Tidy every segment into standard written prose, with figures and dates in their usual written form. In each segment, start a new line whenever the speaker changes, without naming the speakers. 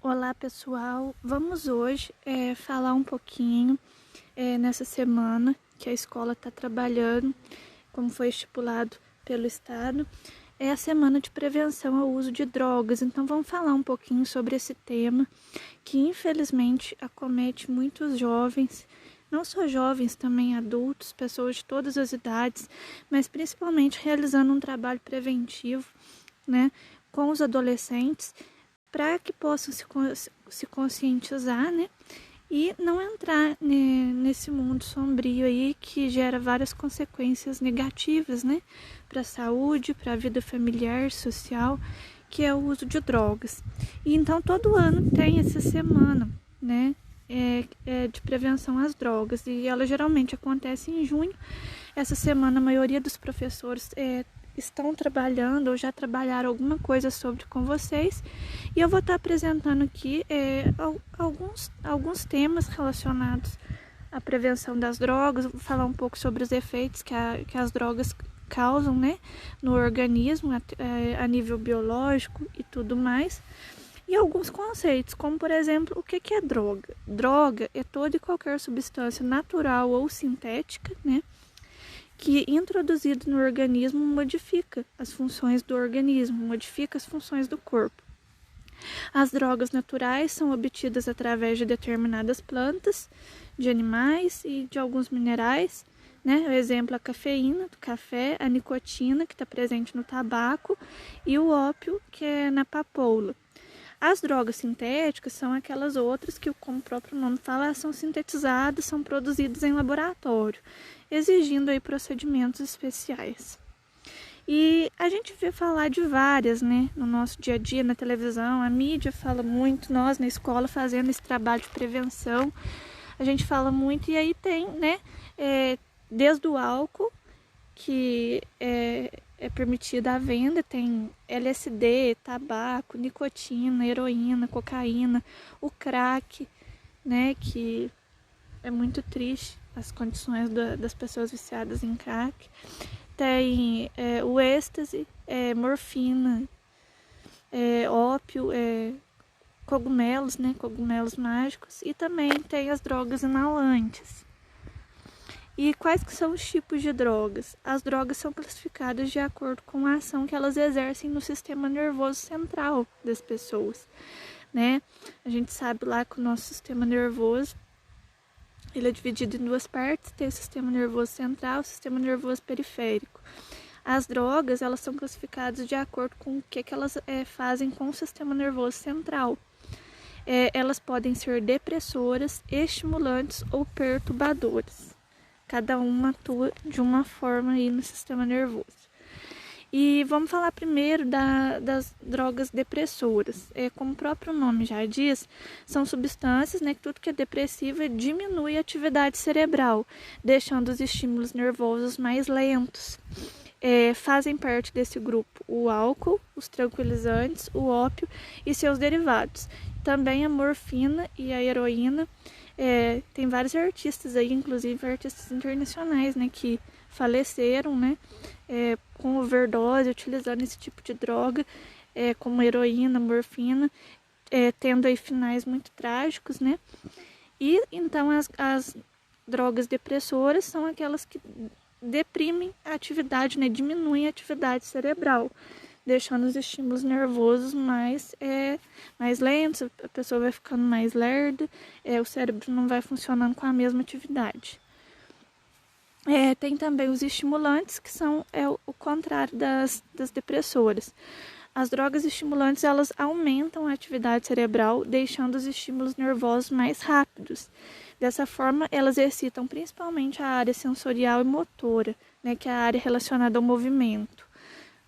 Olá pessoal, vamos hoje falar um pouquinho nessa semana que a escola está trabalhando, como foi estipulado pelo Estado, é a semana de prevenção ao uso de drogas. Então vamos falar um pouquinho sobre esse tema que infelizmente acomete muitos jovens, não só jovens, também adultos, pessoas de todas as idades, mas principalmente realizando um trabalho preventivo, né, com os adolescentes, para que possam se conscientizar, né? E não entrar nesse mundo sombrio aí que gera várias consequências negativas, né? Para a saúde, para a vida familiar, social, que é o uso de drogas. E então todo ano tem essa semana, né? De prevenção às drogas, e ela geralmente acontece em junho. Essa semana a maioria dos professores estão trabalhando ou já trabalharam alguma coisa sobre com vocês, e eu vou estar apresentando aqui alguns temas relacionados à prevenção das drogas. Vou falar um pouco sobre os efeitos que as drogas causam, né, no organismo a nível biológico e tudo mais, e alguns conceitos, como por exemplo, o que é droga? Droga é toda e qualquer substância natural ou sintética, né, que introduzido no organismo modifica as funções do organismo, modifica as funções do corpo. As drogas naturais são obtidas através de determinadas plantas, de animais e de alguns minerais, né? O exemplo, a cafeína do café, a nicotina, que está presente no tabaco, e o ópio, que é na papoula. As drogas sintéticas são aquelas outras que, como o próprio nome fala, são sintetizadas, são produzidas em laboratório, exigindo aí procedimentos especiais. E a gente vê falar de várias, né, no nosso dia a dia, na televisão, a mídia fala muito, nós na escola fazendo esse trabalho de prevenção, a gente fala muito, e aí tem, né, desde o álcool, que é permitida a venda, tem LSD, tabaco, nicotina, heroína, cocaína, o crack, né, que é muito triste as condições das pessoas viciadas em crack. Tem o êxtase, morfina, ópio, cogumelos, né, cogumelos mágicos, e também tem as drogas inalantes. E quais que são os tipos de drogas? As drogas são classificadas de acordo com a ação que elas exercem no sistema nervoso central das pessoas, né? A gente sabe lá que o nosso sistema nervoso, ele é dividido em duas partes, tem o sistema nervoso central e o sistema nervoso periférico. As drogas, elas são classificadas de acordo com o que elas fazem com o sistema nervoso central. Elas podem ser depressoras, estimulantes ou perturbadoras. Cada uma atua de uma forma aí no sistema nervoso. E vamos falar primeiro das drogas depressoras. Como o próprio nome já diz, são substâncias, né, que tudo que é depressiva diminui a atividade cerebral, deixando os estímulos nervosos mais lentos. Fazem parte desse grupo o álcool, os tranquilizantes, o ópio e seus derivados. Também a morfina e a heroína. Tem vários artistas aí, inclusive artistas internacionais, né, que faleceram, né, com overdose, utilizando esse tipo de droga, como heroína, morfina, tendo aí finais muito trágicos, né. E então as drogas depressoras são aquelas que deprimem a atividade, né, diminuem a atividade cerebral, deixando os estímulos nervosos mais lentos, a pessoa vai ficando mais lerda, o cérebro não vai funcionando com a mesma atividade. Tem também os estimulantes, que são o contrário das depressoras. As drogas estimulantes, elas aumentam a atividade cerebral, deixando os estímulos nervosos mais rápidos. Dessa forma, elas excitam principalmente a área sensorial e motora, né, que é a área relacionada ao movimento,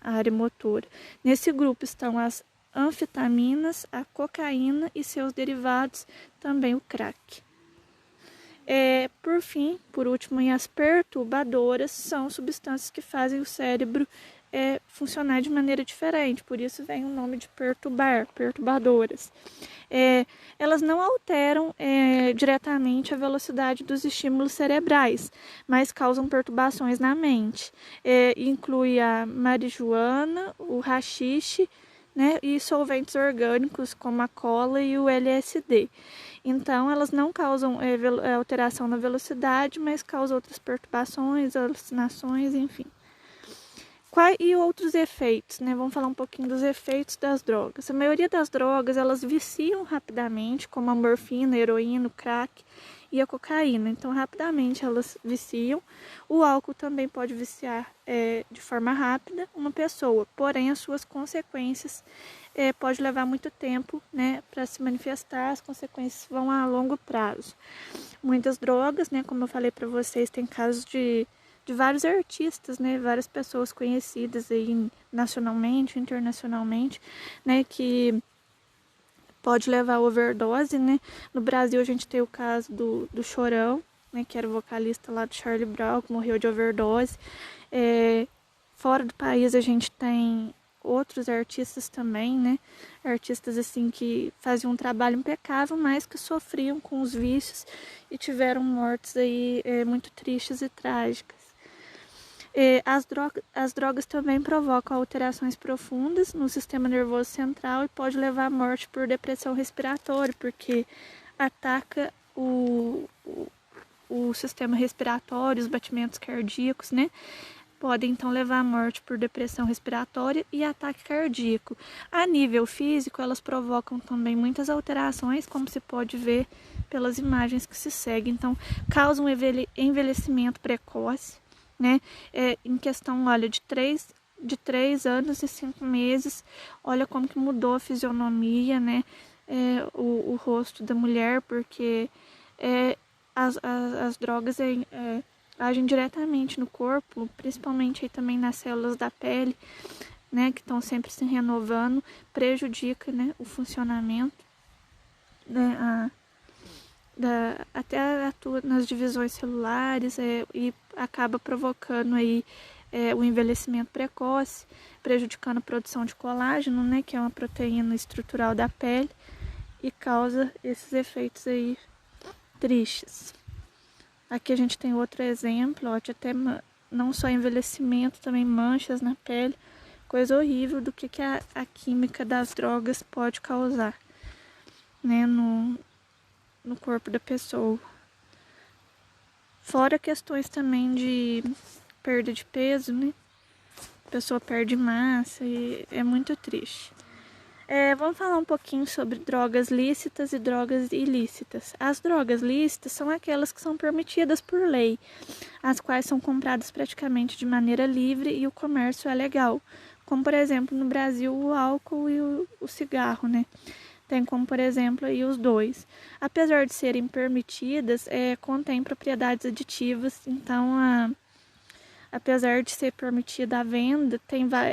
a área motora. Nesse grupo estão as anfetaminas, a cocaína e seus derivados, também o crack. Por último, as perturbadoras são substâncias que fazem o cérebro funcionar de maneira diferente, por isso vem o nome de perturbadoras. Elas não alteram diretamente a velocidade dos estímulos cerebrais, mas causam perturbações na mente. Inclui a marijuana, o haxixe, né, e solventes orgânicos como a cola e o LSD. Então, elas não causam alteração na velocidade, mas causam outras perturbações, alucinações, enfim. E outros efeitos, né? Vamos falar um pouquinho dos efeitos das drogas. A maioria das drogas, elas viciam rapidamente, como a morfina, a heroína, o crack e a cocaína. Então, rapidamente elas viciam. O álcool também pode viciar de forma rápida uma pessoa, porém as suas consequências pode levar muito tempo, né, para se manifestar. As consequências vão a longo prazo. Muitas drogas, né, como eu falei para vocês, tem casos de vários artistas, né, várias pessoas conhecidas aí nacionalmente, internacionalmente, né, que pode levar a overdose, né. No Brasil a gente tem o caso do Chorão, né, que era o vocalista lá do Charlie Brown, que morreu de overdose. Fora do país a gente tem outros artistas também, né, artistas assim que faziam um trabalho impecável, mas que sofriam com os vícios e tiveram mortes aí muito tristes e trágicas. As drogas também provocam alterações profundas no sistema nervoso central e pode levar à morte por depressão respiratória, porque ataca o sistema respiratório, os batimentos cardíacos, né? Podem então levar à morte por depressão respiratória e ataque cardíaco. A nível físico, elas provocam também muitas alterações, como se pode ver pelas imagens que se seguem. Então, causam envelhecimento precoce, né? Em questão, olha, de 3 anos e 5 meses, olha como que mudou a fisionomia, né? O rosto da mulher, porque as drogas agem diretamente no corpo, principalmente aí também nas células da pele, né? Que estão sempre se renovando, prejudica, né, o funcionamento, né, até atua nas divisões celulares e acaba provocando aí o envelhecimento precoce, prejudicando a produção de colágeno, né, que é uma proteína estrutural da pele, e causa esses efeitos aí tristes. Aqui a gente tem outro exemplo, ó, até não só envelhecimento, também manchas na pele, coisa horrível do que a química das drogas pode causar, né, no corpo da pessoa. Fora questões também de perda de peso, né? A pessoa perde massa e é muito triste. Vamos falar um pouquinho sobre drogas lícitas e drogas ilícitas. As drogas lícitas são aquelas que são permitidas por lei, as quais são compradas praticamente de maneira livre e o comércio é legal. Como, por exemplo, no Brasil, o álcool e o cigarro, né? Tem como, por exemplo, aí os dois. Apesar de serem permitidas, contém propriedades aditivas, então, apesar de ser permitida a venda,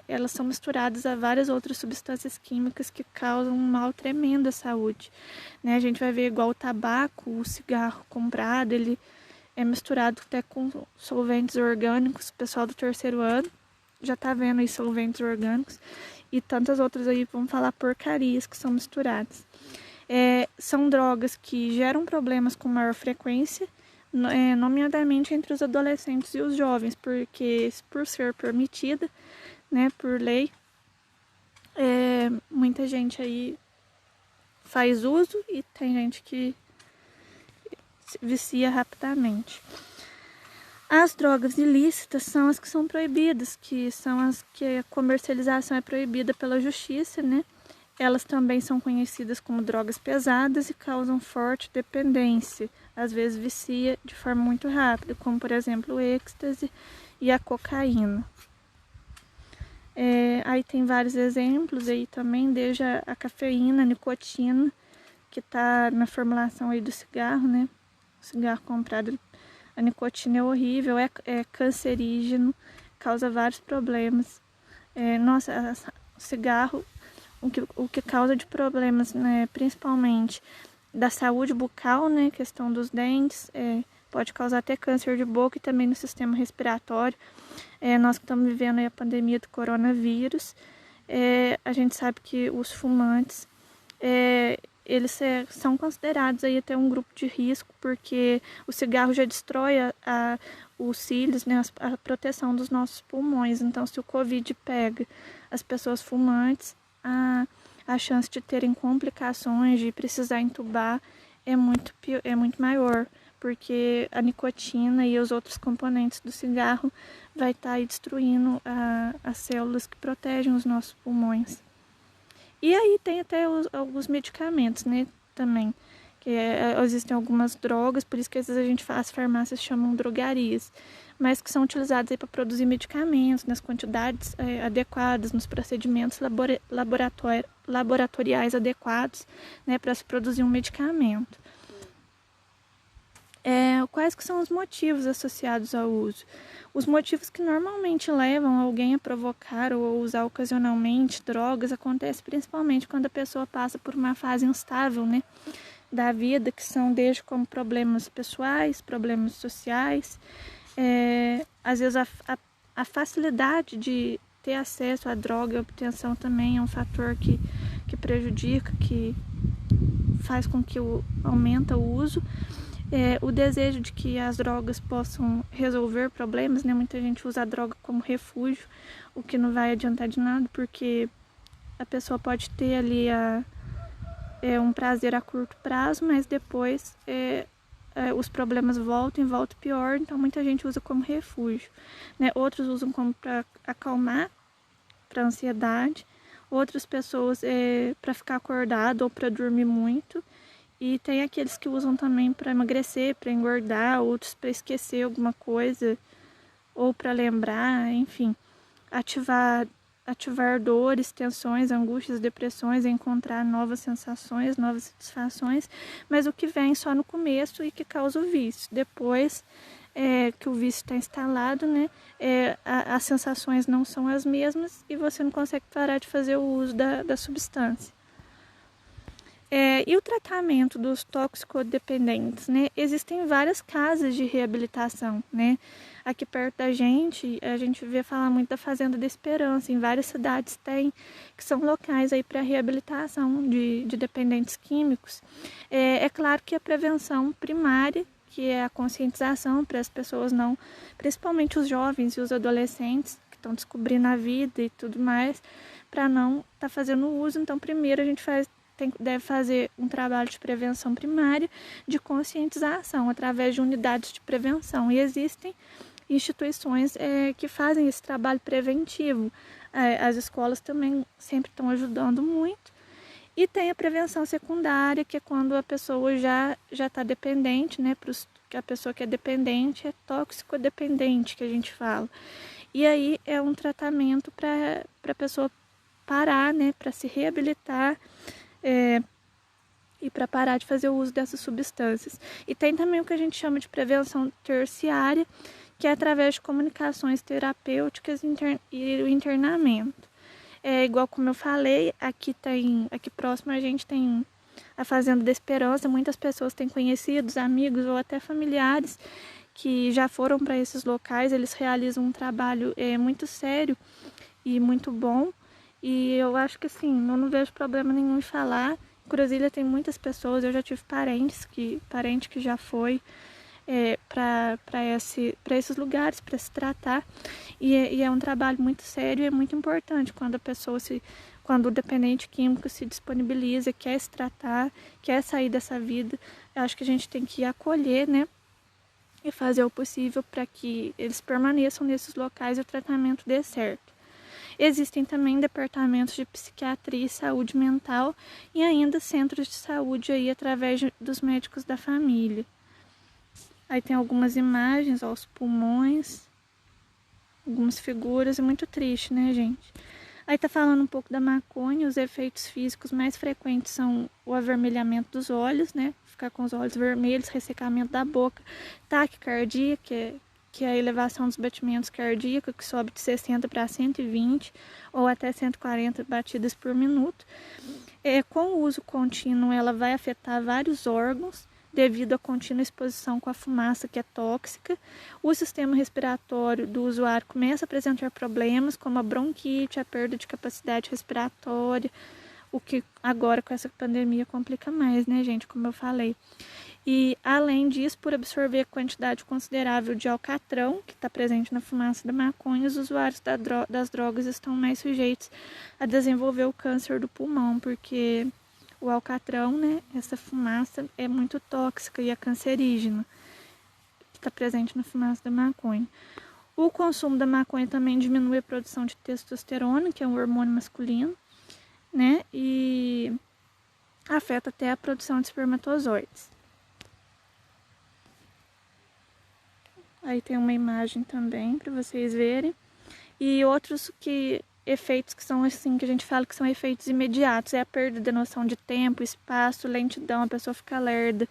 elas são misturadas a várias outras substâncias químicas que causam um mal tremendo à saúde, né? A gente vai ver igual o tabaco, o cigarro comprado, ele é misturado até com solventes orgânicos. O pessoal do 3º ano já está vendo aí solventes orgânicos. E tantas outras aí, vamos falar porcarias que são misturadas. São drogas que geram problemas com maior frequência, nomeadamente entre os adolescentes e os jovens, porque por ser permitida, né, por lei, muita gente aí faz uso e tem gente que se vicia rapidamente. As drogas ilícitas são as que são proibidas, que são as que a comercialização é proibida pela justiça, né? Elas também são conhecidas como drogas pesadas e causam forte dependência. Às vezes vicia de forma muito rápida, como por exemplo o êxtase e a cocaína. Aí tem vários exemplos aí também, desde a cafeína, a nicotina, que está na formulação aí do cigarro, né? O cigarro comprado, a nicotina é horrível, é cancerígeno, causa vários problemas. O cigarro, o que causa de problemas, né, principalmente da saúde bucal, né, questão dos dentes, pode causar até câncer de boca e também no sistema respiratório. Nós que estamos vivendo aí a pandemia do coronavírus, a gente sabe que os fumantes, eles são considerados aí até um grupo de risco, porque o cigarro já destrói os cílios, né, a proteção dos nossos pulmões. Então, se o Covid pega as pessoas fumantes, a chance de terem complicações, de precisar entubar, é muito maior, porque a nicotina e os outros componentes do cigarro vai estar aí destruindo as células que protegem os nossos pulmões. E aí tem até alguns medicamentos, né, também, que existem algumas drogas, por isso que às vezes as farmácias chamam drogarias, mas que são utilizadas para produzir medicamentos nas quantidades adequadas, nos procedimentos laboratoriais adequados, né, para se produzir um medicamento. Quais que são os motivos associados ao uso? Os motivos que normalmente levam alguém a provocar ou a usar ocasionalmente drogas acontecem principalmente quando a pessoa passa por uma fase instável, né, da vida, que são desde como problemas pessoais, problemas sociais. Às vezes a facilidade de ter acesso à droga e à obtenção também é um fator que prejudica, que faz com que aumenta o uso. O desejo de que as drogas possam resolver problemas, né? Muita gente usa a droga como refúgio, o que não vai adiantar de nada, porque a pessoa pode ter ali um prazer a curto prazo, mas depois os problemas voltam pior, então muita gente usa como refúgio, né? Outros usam como para acalmar, para ansiedade, outras pessoas para ficar acordado ou para dormir muito. E tem aqueles que usam também para emagrecer, para engordar, outros para esquecer alguma coisa, ou para lembrar, enfim, ativar dores, tensões, angústias, depressões, encontrar novas sensações, novas satisfações, mas o que vem só no começo e que causa o vício. Depois que o vício está instalado, né, as sensações não são as mesmas e você não consegue parar de fazer o uso da substância. E o tratamento dos toxicodependentes, né? Existem várias casas de reabilitação, né? Aqui perto da gente, a gente vê falar muito da Fazenda da Esperança. Em várias cidades tem, que são locais aí para reabilitação de dependentes químicos. É claro que a prevenção primária, que é a conscientização para as pessoas não, principalmente os jovens e os adolescentes que estão descobrindo a vida e tudo mais, para não estar fazendo uso. Então, primeiro a gente deve fazer um trabalho de prevenção primária, de conscientização, através de unidades de prevenção. E existem instituições que fazem esse trabalho preventivo. As escolas também sempre estão ajudando muito. E tem a prevenção secundária, que é quando a pessoa já está dependente, né? A pessoa que é dependente é toxicodependente, que a gente fala. E aí é um tratamento para a pessoa parar, né? Para se reabilitar, e para parar de fazer o uso dessas substâncias. E tem também o que a gente chama de prevenção terciária, que é através de comunicações terapêuticas e o internamento. Igual como eu falei, aqui próximo a gente tem a Fazenda da Esperança. Muitas pessoas têm conhecidos, amigos ou até familiares que já foram para esses locais. Eles realizam um trabalho muito sério e muito bom. E eu acho que assim, eu não vejo problema nenhum em falar. Em Cruzília tem muitas pessoas, eu já tive parente que já foi para esses lugares para se tratar. E é um trabalho muito sério e é muito importante quando o dependente químico se disponibiliza, quer se tratar, quer sair dessa vida. Eu acho que a gente tem que acolher, né? E fazer o possível para que eles permaneçam nesses locais e o tratamento dê certo. Existem também departamentos de psiquiatria e saúde mental e ainda centros de saúde aí através dos médicos da família. Aí tem algumas imagens, os pulmões, algumas figuras, é muito triste, né, gente? Aí tá falando um pouco da maconha. Os efeitos físicos mais frequentes são o avermelhamento dos olhos, né? Ficar com os olhos vermelhos, ressecamento da boca, taquicardia, que é a elevação dos batimentos cardíacos, que sobe de 60 para 120 ou até 140 batidas por minuto. Com o uso contínuo, ela vai afetar vários órgãos devido à contínua exposição com a fumaça, que é tóxica. O sistema respiratório do usuário começa a apresentar problemas como a bronquite, a perda de capacidade respiratória, o que agora com essa pandemia complica mais, né, gente, como eu falei. E, além disso, por absorver quantidade considerável de alcatrão, que está presente na fumaça da maconha, os usuários das drogas estão mais sujeitos a desenvolver o câncer do pulmão, porque o alcatrão, né, essa fumaça é muito tóxica e é cancerígena, que está presente na fumaça da maconha. O consumo da maconha também diminui a produção de testosterona, que é um hormônio masculino, né, e afeta até a produção de espermatozoides. Aí tem uma imagem também para vocês verem. E outros efeitos que são assim, que a gente fala que são efeitos imediatos. É a perda da noção de tempo, espaço, lentidão, a pessoa fica lerda,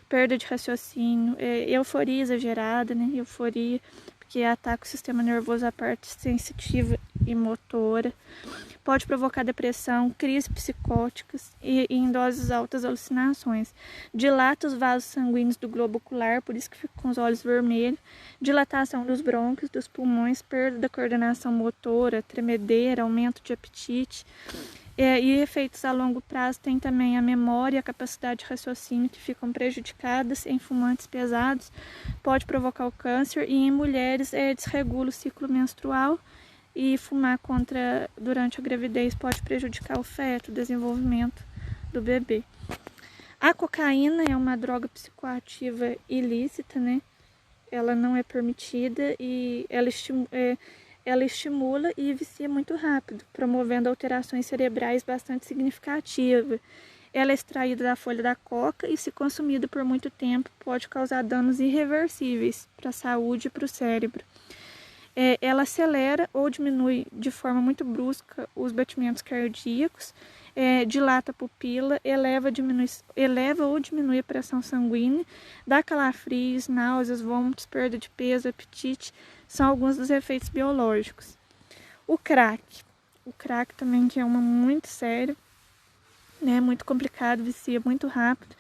perda de raciocínio, euforia exagerada, né? Euforia, porque ataca o sistema nervoso, a parte sensitiva e motora. Pode provocar depressão, crises psicóticas e em doses altas alucinações. Dilata os vasos sanguíneos do globo ocular, por isso que fica com os olhos vermelhos. Dilatação dos brônquios, dos pulmões, perda da coordenação motora, tremedeira, aumento de apetite. E efeitos a longo prazo tem também a memória e a capacidade de raciocínio que ficam prejudicadas em fumantes pesados. Pode provocar o câncer e em mulheres desregula o ciclo menstrual. E fumar durante a gravidez pode prejudicar o feto, o desenvolvimento do bebê. A cocaína é uma droga psicoativa ilícita, né? Ela não é permitida e ela estimula e vicia muito rápido, promovendo alterações cerebrais bastante significativas. Ela é extraída da folha da coca e, se consumida por muito tempo, pode causar danos irreversíveis para a saúde e para o cérebro. Ela acelera ou diminui de forma muito brusca os batimentos cardíacos, dilata a pupila, eleva ou diminui a pressão sanguínea, dá calafrios, náuseas, vômitos, perda de peso, apetite, são alguns dos efeitos biológicos. O crack também, que é uma muito sério, né, muito complicado, vicia muito rápido.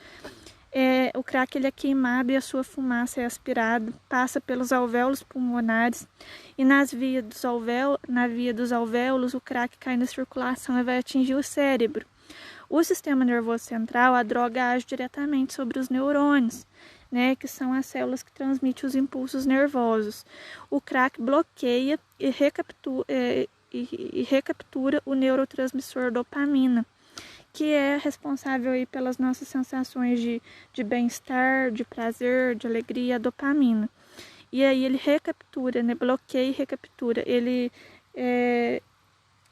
O crack ele é queimado e a sua fumaça é aspirada, passa pelos alvéolos pulmonares e na via dos alvéolos o crack cai na circulação e vai atingir o cérebro. O sistema nervoso central, a droga age diretamente sobre os neurônios, né, que são as células que transmitem os impulsos nervosos. O crack bloqueia e recaptura o neurotransmissor dopamina, que é responsável aí pelas nossas sensações de bem-estar, de prazer, de alegria, a dopamina. E aí ele recaptura, né? Bloqueia e recaptura. Ele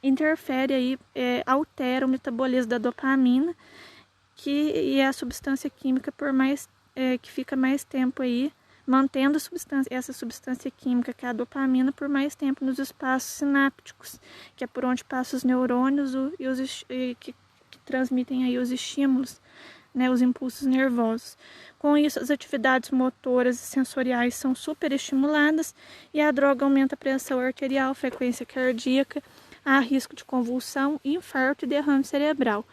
interfere aí, altera o metabolismo da dopamina, que é a substância química que fica mais tempo aí, mantendo essa substância química, que é a dopamina, por mais tempo nos espaços sinápticos, que é por onde passam os neurônios que transmitem aí os estímulos, né, os impulsos nervosos. Com isso, as atividades motoras e sensoriais são superestimuladas e a droga aumenta a pressão arterial, frequência cardíaca, há risco de convulsão, infarto e derrame cerebral.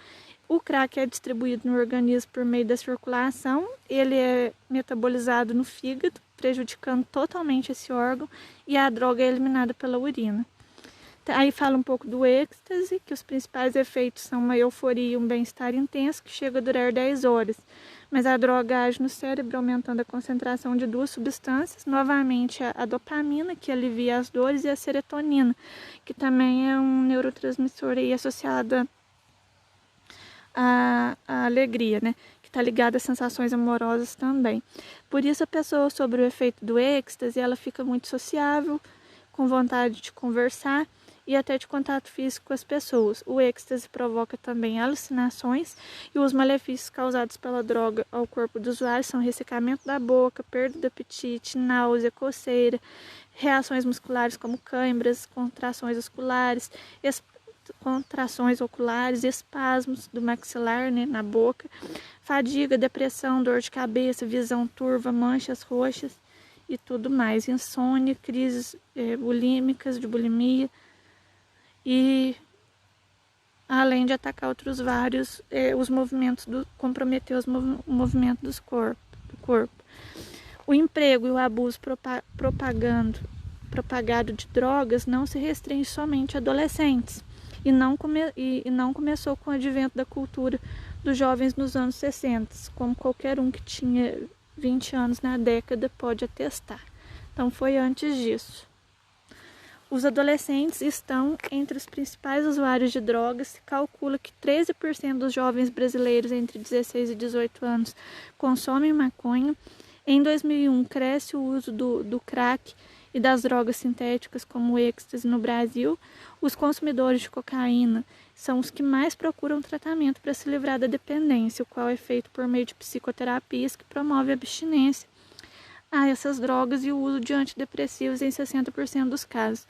O crack é distribuído no organismo por meio da circulação, ele é metabolizado no fígado, prejudicando totalmente esse órgão, e a droga é eliminada pela urina. Aí fala um pouco do êxtase, que os principais efeitos são uma euforia e um bem-estar intenso que chega a durar 10 horas. Mas a droga age no cérebro, aumentando a concentração de duas substâncias, novamente a dopamina, que alivia as dores, e a serotonina, que também é um neurotransmissor aí associado à alegria, né? Que está ligado às sensações amorosas também. Por isso a pessoa, sobre o efeito do êxtase, ela fica muito sociável, com vontade de conversar e até de contato físico com as pessoas. O êxtase provoca também alucinações e os malefícios causados pela droga ao corpo do usuário são ressecamento da boca, perda do apetite, náusea, coceira, reações musculares como câimbras, contrações oculares, espasmos do maxilar, né, na boca, fadiga, depressão, dor de cabeça, visão turva, manchas roxas e tudo mais, insônia, crises bulímicas, de bulimia, e além de atacar outros vários, comprometer o movimento do corpo. O emprego e o abuso propagado de drogas não se restringe somente a adolescentes e não começou com o advento da cultura dos jovens nos anos 60, como qualquer um que tinha 20 anos na década pode atestar. Então foi antes disso. Os adolescentes estão entre os principais usuários de drogas. Se calcula que 13% dos jovens brasileiros entre 16 e 18 anos consomem maconha. Em 2001, cresce o uso do crack e das drogas sintéticas como o êxtase no Brasil. Os consumidores de cocaína são os que mais procuram tratamento para se livrar da dependência, o qual é feito por meio de psicoterapias que promove a abstinência a essas drogas e o uso de antidepressivos em 60% dos casos.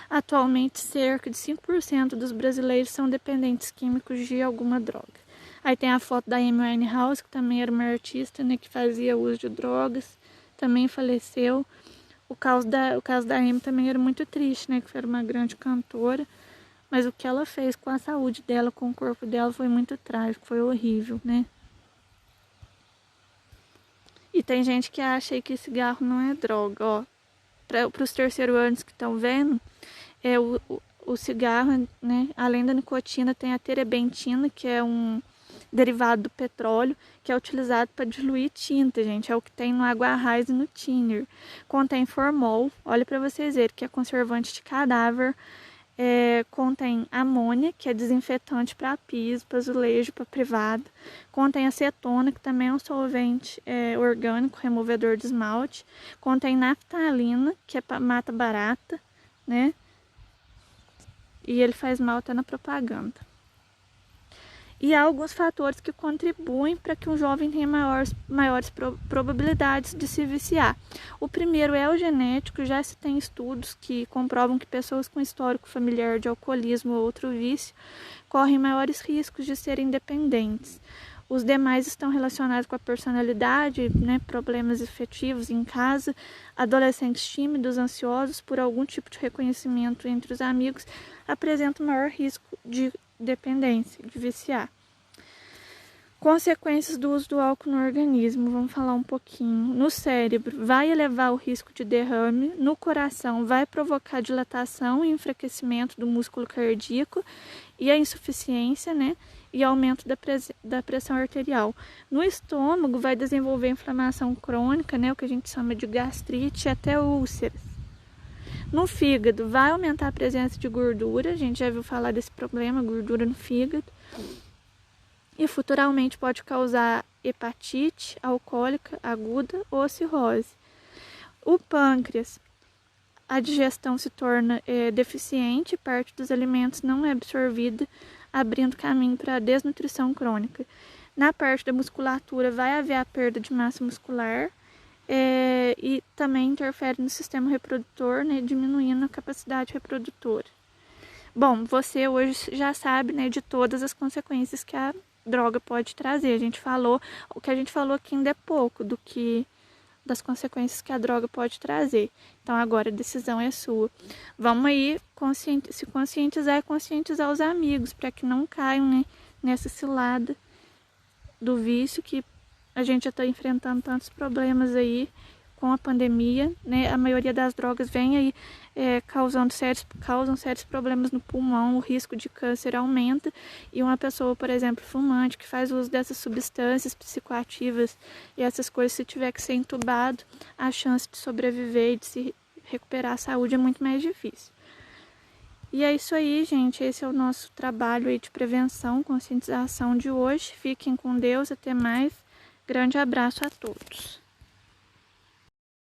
Atualmente, cerca de 5% dos brasileiros são dependentes químicos de alguma droga. Aí tem a foto da Amy Winehouse, que também era uma artista, né, que fazia uso de drogas, também faleceu. O caso da Amy também era muito triste, né, que era uma grande cantora, mas o que ela fez com a saúde dela, com o corpo dela, foi muito trágico, foi horrível, né. E tem gente que acha que cigarro não é droga, ó. Para os terceiros anos que estão vendo, o cigarro, né, além da nicotina, tem a terebentina, que é um derivado do petróleo, que é utilizado para diluir tinta, gente. É o que tem no Aguarrás e no thinner. Contém formol, olha para vocês verem, que é conservante de cadáver. Contém amônia, que é desinfetante para piso, para azulejo, para privado. Contém acetona, que também é um solvente orgânico, removedor de esmalte. Contém naftalina, que é para mata barata, né? E ele faz mal até na propaganda. E há alguns fatores que contribuem para que um jovem tenha maiores probabilidades de se viciar. O primeiro é o genético. Já se tem estudos que comprovam que pessoas com histórico familiar de alcoolismo ou outro vício correm maiores riscos de serem dependentes. Os demais estão relacionados com a personalidade, né, problemas afetivos em casa, adolescentes tímidos, ansiosos por algum tipo de reconhecimento entre os amigos, apresentam maior risco de dependência, de viciar. Consequências do uso do álcool no organismo, vamos falar um pouquinho. No cérebro, vai elevar o risco de derrame. No coração, vai provocar dilatação e enfraquecimento do músculo cardíaco e a insuficiência, né? E aumento da pressão arterial. No estômago, vai desenvolver inflamação crônica, né? O que a gente chama de gastrite, até úlceras. No fígado, vai aumentar a presença de gordura. A gente já viu falar desse problema, gordura no fígado. E futuramente pode causar hepatite alcoólica aguda ou cirrose. O pâncreas, a digestão se torna deficiente, parte dos alimentos não é absorvida, abrindo caminho para a desnutrição crônica. Na parte da musculatura vai haver a perda de massa muscular e também interfere no sistema reprodutor, né, diminuindo a capacidade reprodutora. Bom, você hoje já sabe, né, de todas as consequências que a droga pode trazer. O que a gente falou aqui ainda é pouco das consequências que a droga pode trazer. Então agora a decisão é sua. Vamos aí se conscientizar e conscientizar os amigos para que não caiam, né, nessa cilada do vício, que a gente já está enfrentando tantos problemas aí com a pandemia, né? A maioria das drogas vem aí causam sérios problemas no pulmão, o risco de câncer aumenta, e uma pessoa, por exemplo, fumante, que faz uso dessas substâncias psicoativas e essas coisas, se tiver que ser entubado, a chance de sobreviver e de se recuperar a saúde é muito mais difícil. E é isso aí, gente. Esse é o nosso trabalho aí de prevenção, conscientização de hoje. Fiquem com Deus, até mais. Grande abraço a todos.